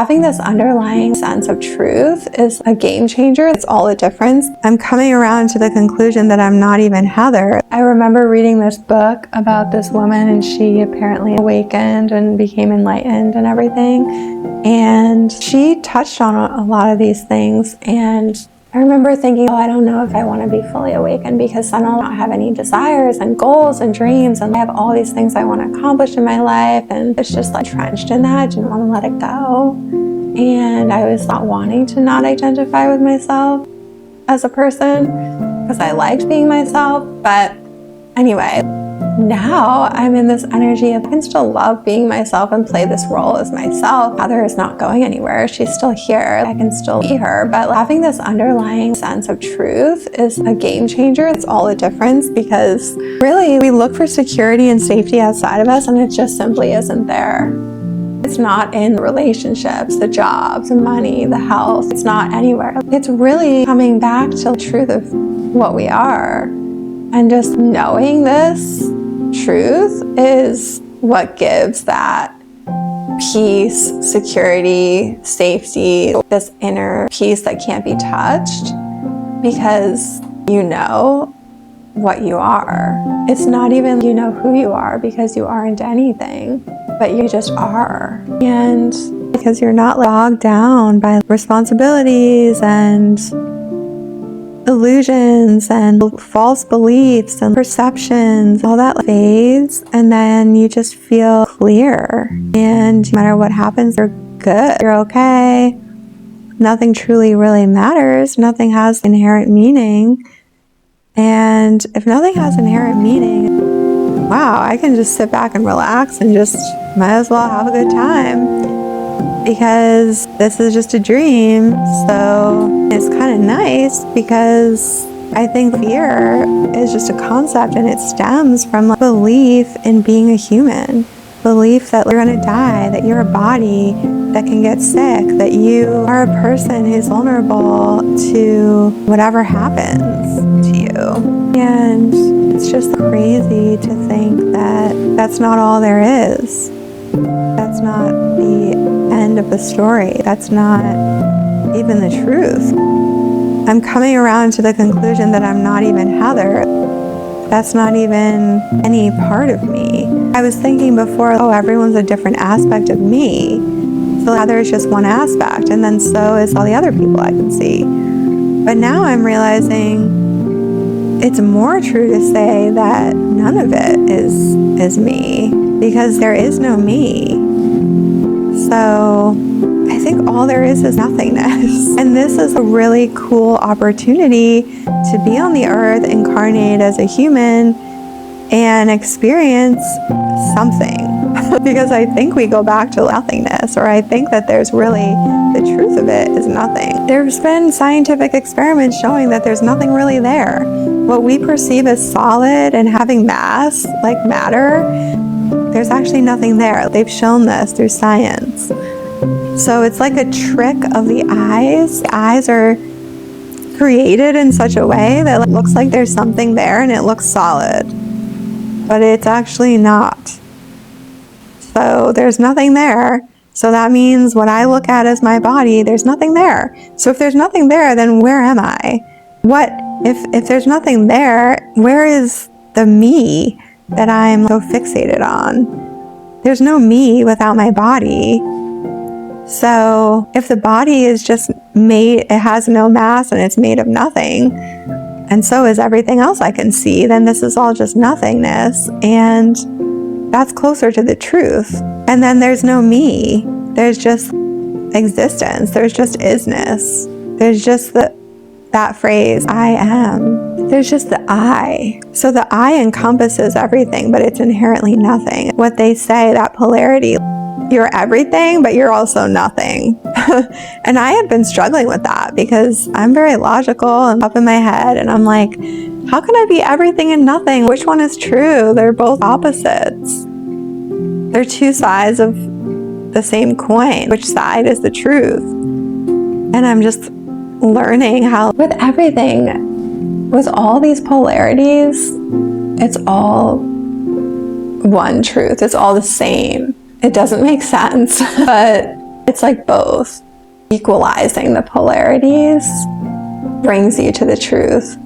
having this underlying sense of truth is a game changer. It's all the difference. I'm coming around to the conclusion that I'm not even Heather. I remember reading this book about this woman, and she apparently awakened and became enlightened and everything. And she touched on a lot of these things. And I remember thinking, I don't know if I want to be fully awakened because I don't have any desires and goals and dreams, and I have all these things I want to accomplish in my life, and it's just like trenched in that. I didn't want to let it go. And I was not wanting to not identify with myself as a person because I liked being myself. But anyway, now I'm in this energy of I can still love being myself and play this role as myself. Heather is not going anywhere. She's still here. I can still be her. But having this underlying sense of truth is a game changer. It's all the difference because really we look for security and safety outside of us, and it just simply isn't there. It's not in relationships, the jobs, the money, the health. It's not anywhere. It's really coming back to the truth of what we are. And just knowing this truth is what gives that peace, security, safety, this inner peace that can't be touched because you know what you are. It's not even you know who you are because you aren't anything, but you just are. And because you're not bogged down by responsibilities and illusions and false beliefs and perceptions, all that fades, and then you just feel clear. And no matter what happens, you're good. You're okay. Nothing truly really matters. Nothing has inherent meaning. And if nothing has inherent meaning, wow, I can just sit back and relax and just might as well have a good time. Because this is just a dream, so it's kind of nice because I think fear is just a concept, and it stems from belief in being a human, belief that you're going to die, that you're a body that can get sick, that you are a person who's vulnerable to whatever happens to you. And it's just crazy to think that that's not all there is. That's not the end of the story. That's not even the truth. I'm coming around to the conclusion that I'm not even Heather. That's not even any part of me. I was thinking before, everyone's a different aspect of me. So Heather is just one aspect, and then so is all the other people I can see. But now I'm realizing it's more true to say that none of it is me, because there is no me. So I think all there is nothingness. And this is a really cool opportunity to be on the earth, incarnate as a human, and experience something. Because I think we go back to nothingness, or I think that there's really, the truth of it is nothing. There's been scientific experiments showing that there's nothing really there. What we perceive as solid and having mass, like matter, there's actually nothing there. They've shown this through science. So it's like a trick of the eyes. The eyes are created in such a way that it looks like there's something there and it looks solid, but it's actually not. So there's nothing there. So that means what I look at as my body, there's nothing there. So if there's nothing there, then where am I? What, if there's nothing there, where is the me that I'm so fixated on? There's no me without my body. So if the body is just made, it has no mass and it's made of nothing, and so is everything else I can see, then this is all just nothingness, and that's closer to the truth. And then there's no me. There's just existence. There's just isness. There's just that phrase, I am. There's just the I. So the I encompasses everything, but it's inherently nothing. What they say, that polarity, you're everything, but you're also nothing. And I have been struggling with that because I'm very logical and up in my head, and I'm like, how can I be everything and nothing? Which one is true? They're both opposites. They're two sides of the same coin. Which side is the truth? And I'm just learning how with everything, with all these polarities, it's all one truth. It's all the same. It doesn't make sense, but It's like both. Equalizing the polarities brings you to the truth.